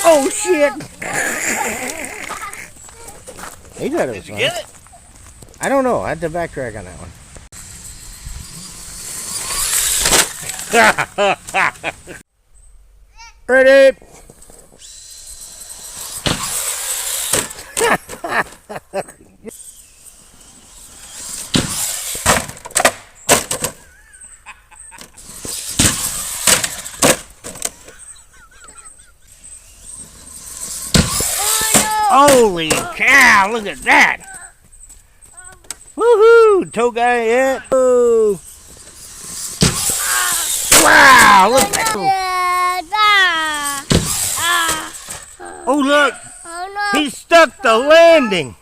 Oh shit! He thought it was Did you fun. get it? I don't know. I had to backtrack on that one. Ready? Holy cow, look at that! Woohoo! Toe guy yet? Oh. Wow, look at that! Oh look! He stuck the landing!